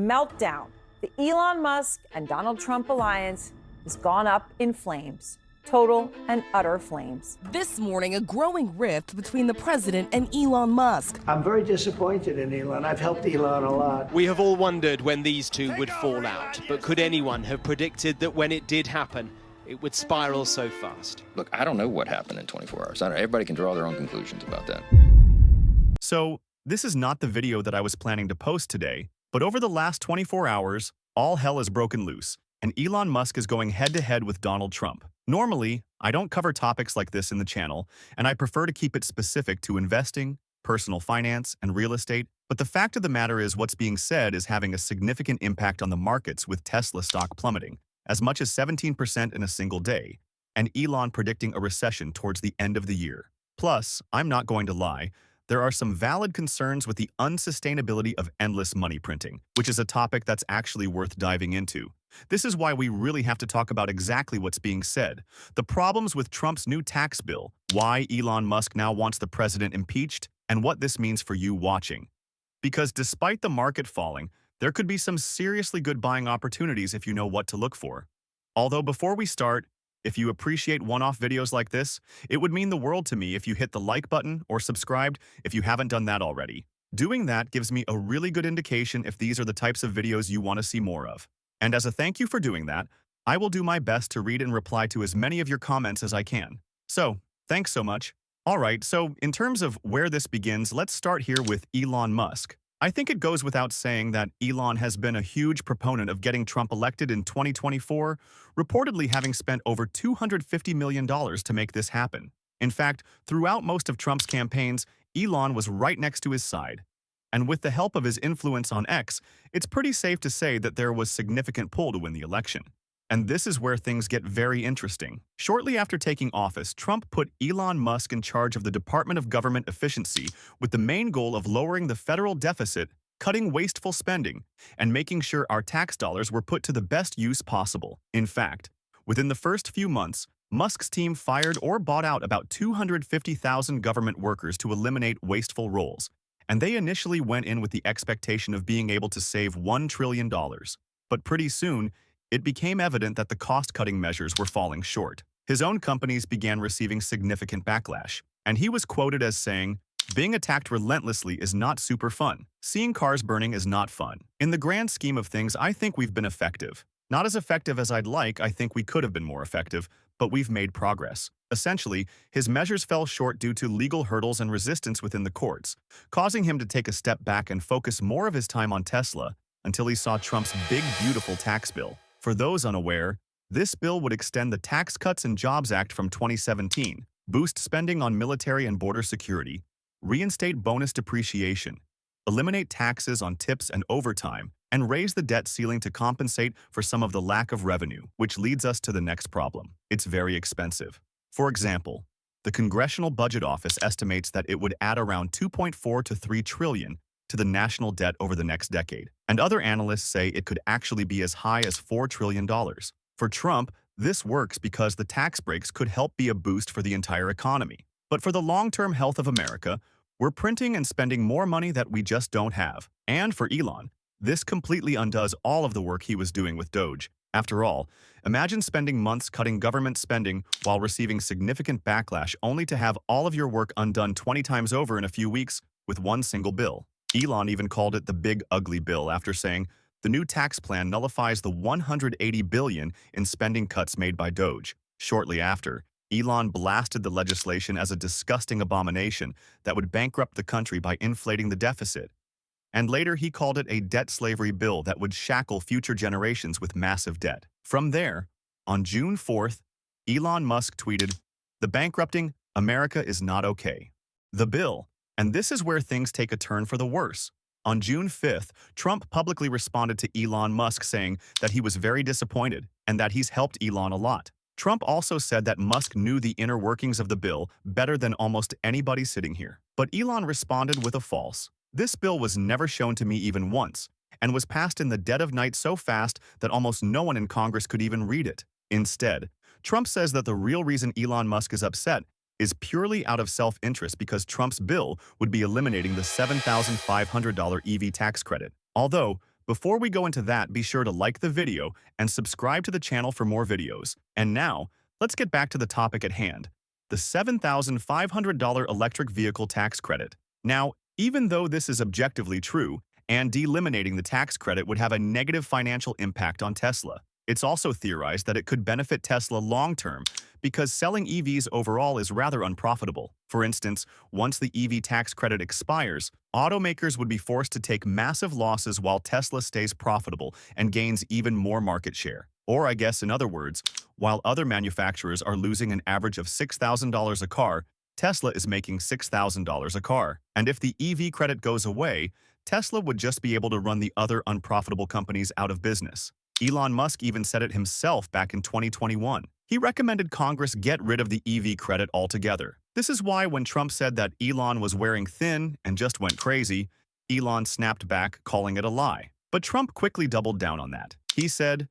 meltdown. The Elon Musk and Donald Trump alliance has gone up in flames. Total and utter flames. This morning, a growing rift between the president and Elon Musk. I'm very disappointed in Elon. I've helped Elon a lot. We have all wondered when these two would fall out, but could anyone have predicted that when it did happen, it would spiral so fast? Look, I don't know what happened in 24 hours. Everybody can draw their own conclusions about that. So, this is not the video that I was planning to post today, but over the last 24 hours, all hell has broken loose, and Elon Musk is going head-to-head with Donald Trump. Normally, I don't cover topics like this in the channel, and I prefer to keep it specific to investing, personal finance, and real estate, but the fact of the matter is what's being said is having a significant impact on the markets with Tesla stock plummeting, as much as 17% in a single day, and Elon predicting a recession towards the end of the year. Plus, I'm not going to lie, there are some valid concerns with the unsustainability of endless money printing, which is a topic that's actually worth diving into. This is why we really have to talk about exactly what's being said, the problems with Trump's new tax bill, why Elon Musk now wants the president impeached, and what this means for you watching. Because despite the market falling, there could be some seriously good buying opportunities if you know what to look for. Although before we start, if you appreciate one-off videos like this, it would mean the world to me if you hit the like button or subscribed if you haven't done that already. Doing that gives me a really good indication if these are the types of videos you want to see more of. And as a thank you for doing that, I will do my best to read and reply to as many of your comments as I can. So, thanks so much. Alright, so in terms of where this begins, let's start here with Elon Musk. I think it goes without saying that Elon has been a huge proponent of getting Trump elected in 2024, reportedly having spent over $250 million to make this happen. In fact, throughout most of Trump's campaigns, Elon was right next to his side. And with the help of his influence on X, it's pretty safe to say that there was significant pull to win the election. And this is where things get very interesting. Shortly after taking office, Trump put Elon Musk in charge of the Department of Government Efficiency with the main goal of lowering the federal deficit, cutting wasteful spending, and making sure our tax dollars were put to the best use possible. In fact, within the first few months, Musk's team fired or bought out about 250,000 government workers to eliminate wasteful roles. And they initially went in with the expectation of being able to save $1 trillion. But pretty soon, it became evident that the cost-cutting measures were falling short. His own companies began receiving significant backlash, and he was quoted as saying, "Being attacked relentlessly is not super fun. Seeing cars burning is not fun. In the grand scheme of things, I think we've been effective. Not as effective as I'd like, I think we could have been more effective, but we've made progress." Essentially, his measures fell short due to legal hurdles and resistance within the courts, causing him to take a step back and focus more of his time on Tesla until he saw Trump's big, beautiful tax bill. For those unaware, this bill would extend the Tax Cuts and Jobs Act from 2017, boost spending on military and border security, reinstate bonus depreciation, eliminate taxes on tips and overtime, and raise the debt ceiling to compensate for some of the lack of revenue, which leads us to the next problem. It's very expensive. For example, the Congressional Budget Office estimates that it would add around 2.4 to 3 trillion to the national debt over the next decade, and other analysts say it could actually be as high as $4 trillion. For Trump, this works because the tax breaks could help be a boost for the entire economy. But for the long-term health of America, we're printing and spending more money that we just don't have. And for Elon, this completely undoes all of the work he was doing with Doge. After all, imagine spending months cutting government spending while receiving significant backlash only to have all of your work undone 20 times over in a few weeks with one single bill. Elon even called it the big ugly bill after saying, the new tax plan nullifies the $180 billion in spending cuts made by Doge. Shortly after, Elon blasted the legislation as a disgusting abomination that would bankrupt the country by inflating the deficit. And later he called it a debt slavery bill that would shackle future generations with massive debt. From there, on June 4th, Elon Musk tweeted, "The bankrupting America is not okay." The bill, and this is where things take a turn for the worse. On June 5th, Trump publicly responded to Elon Musk saying that he was very disappointed and that he's helped Elon a lot. Trump also said that Musk knew the inner workings of the bill better than almost anybody sitting here. But Elon responded with a false. This bill was never shown to me even once, and was passed in the dead of night so fast that almost no one in Congress could even read it. Instead, Trump says that the real reason Elon Musk is upset is purely out of self-interest because Trump's bill would be eliminating the $7,500 EV tax credit. Although, Before we go into that, be sure to like the video and subscribe to the channel for more videos. And now, let's get back to the topic at hand, the $7,500 electric vehicle tax credit. Now, even though this is objectively true, and eliminating the tax credit would have a negative financial impact on Tesla, it's also theorized that it could benefit Tesla long-term because selling EVs overall is rather unprofitable. For instance, once the EV tax credit expires, automakers would be forced to take massive losses while Tesla stays profitable and gains even more market share. Or I guess in other words, while other manufacturers are losing an average of $6,000 a car, Tesla is making $6,000 a car. And if the EV credit goes away, Tesla would just be able to run the other unprofitable companies out of business. Elon Musk even said it himself back in 2021. He recommended Congress get rid of the EV credit altogether. This is why when Trump said that Elon was wearing thin and just went crazy, Elon snapped back, calling it a lie. But Trump quickly doubled down on that. He said,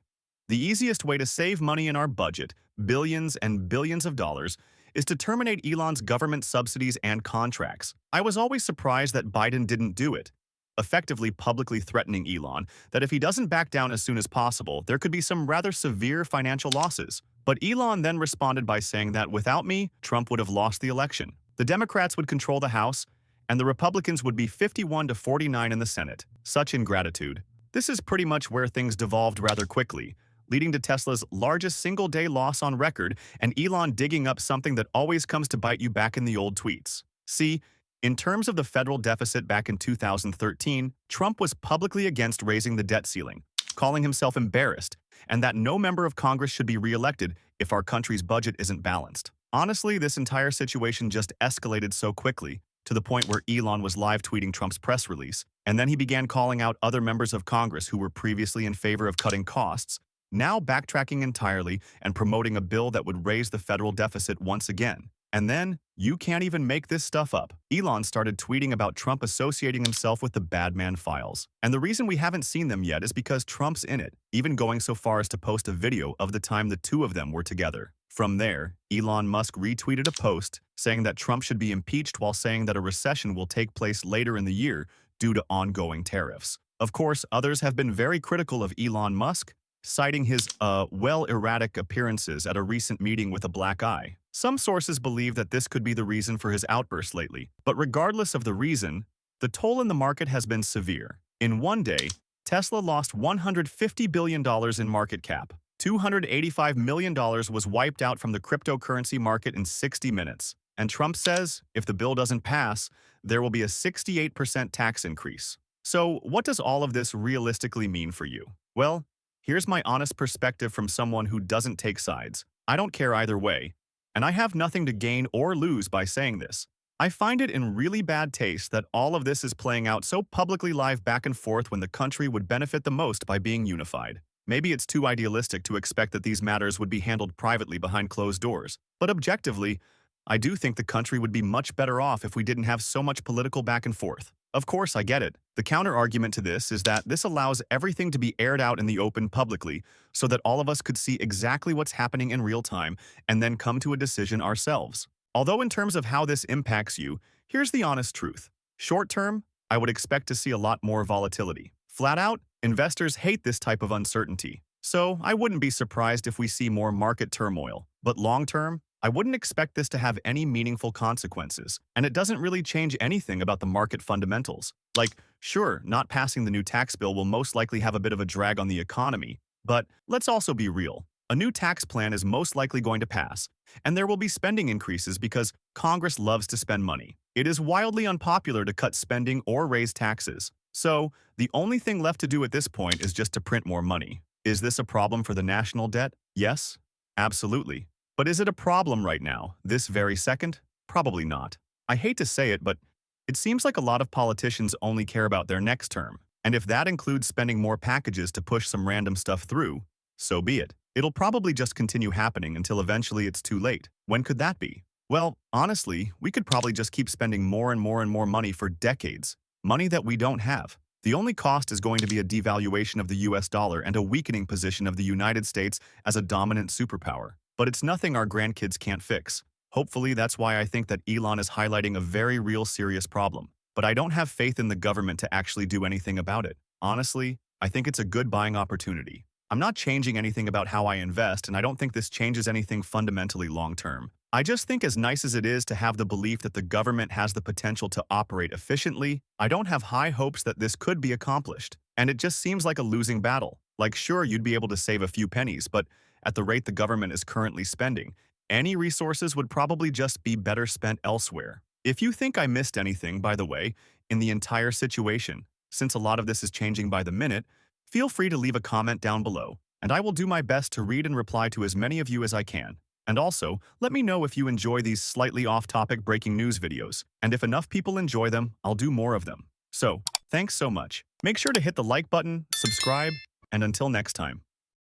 "The easiest way to save money in our budget, billions and billions of dollars, is to terminate Elon's government subsidies and contracts. I was always surprised that Biden didn't do it," effectively publicly threatening Elon that if he doesn't back down as soon as possible, there could be some rather severe financial losses. But Elon then responded by saying that without me, Trump would have lost the election. The Democrats would control the House, and the Republicans would be 51 to 49 in the Senate. Such ingratitude. This is pretty much where things devolved rather quickly, leading to Tesla's largest single-day loss on record and Elon digging up something that always comes to bite you back in the old tweets. See, in terms of the federal deficit back in 2013, Trump was publicly against raising the debt ceiling, calling himself embarrassed, and that no member of Congress should be reelected if our country's budget isn't balanced. Honestly, this entire situation just escalated so quickly, to the point where Elon was live tweeting Trump's press release, and then he began calling out other members of Congress who were previously in favor of cutting costs, now backtracking entirely and promoting a bill that would raise the federal deficit once again. And then, you can't even make this stuff up, Elon started tweeting about Trump associating himself with the Badman files. And the reason we haven't seen them yet is because Trump's in it, even going so far as to post a video of the time the two of them were together. From there, Elon Musk retweeted a post saying that Trump should be impeached while saying that a recession will take place later in the year due to ongoing tariffs. Of course, others have been very critical of Elon Musk, citing his, erratic appearances at a recent meeting with a black eye. Some sources believe that this could be the reason for his outburst lately. But regardless of the reason, the toll in the market has been severe. In one day, Tesla lost $150 billion in market cap. $285 million was wiped out from the cryptocurrency market in 60 minutes. And Trump says, if the bill doesn't pass, there will be a 68% tax increase. So what does all of this realistically mean for you? Well, here's my honest perspective from someone who doesn't take sides. I don't care either way, and I have nothing to gain or lose by saying this. I find it in really bad taste that all of this is playing out so publicly live back and forth when the country would benefit the most by being unified. Maybe it's too idealistic to expect that these matters would be handled privately behind closed doors, but objectively, I do think the country would be much better off if we didn't have so much political back and forth. Of course, I get it. The counter-argument to this is that this allows everything to be aired out in the open publicly so that all of us could see exactly what's happening in real time and then come to a decision ourselves. Although in terms of how this impacts you, here's the honest truth. Short-term, I would expect to see a lot more volatility. Flat out, investors hate this type of uncertainty. So I wouldn't be surprised if we see more market turmoil. But long-term, I wouldn't expect this to have any meaningful consequences, and it doesn't really change anything about the market fundamentals. Like, sure, not passing the new tax bill will most likely have a bit of a drag on the economy, but let's also be real. A new tax plan is most likely going to pass, and there will be spending increases because Congress loves to spend money. It is wildly unpopular to cut spending or raise taxes. So, the only thing left to do at this point is just to print more money. Is this a problem for the national debt? Yes, absolutely. But is it a problem right now, this very second? Probably not. I hate to say it, but it seems like a lot of politicians only care about their next term. And if that includes spending more packages to push some random stuff through, so be it. It'll probably just continue happening until eventually it's too late. When could that be? Well, honestly, we could probably just keep spending more and more and more money for decades. Money that we don't have. The only cost is going to be a devaluation of the US dollar and a weakening position of the United States as a dominant superpower. But it's nothing our grandkids can't fix. Hopefully, that's why I think that Elon is highlighting a very real serious problem. But I don't have faith in the government to actually do anything about it. Honestly, I think it's a good buying opportunity. I'm not changing anything about how I invest, and I don't think this changes anything fundamentally long-term. I just think as nice as it is to have the belief that the government has the potential to operate efficiently, I don't have high hopes that this could be accomplished. And it just seems like a losing battle. Like, sure, you'd be able to save a few pennies, but at the rate the government is currently spending, any resources would probably just be better spent elsewhere. If you think I missed anything, by the way, in the entire situation, since a lot of this is changing by the minute, feel free to leave a comment down below, and I will do my best to read and reply to as many of you as I can. And also, let me know if you enjoy these slightly off-topic breaking news videos, and if enough people enjoy them, I'll do more of them. So, thanks so much. Make sure to hit the like button, subscribe, and until next time.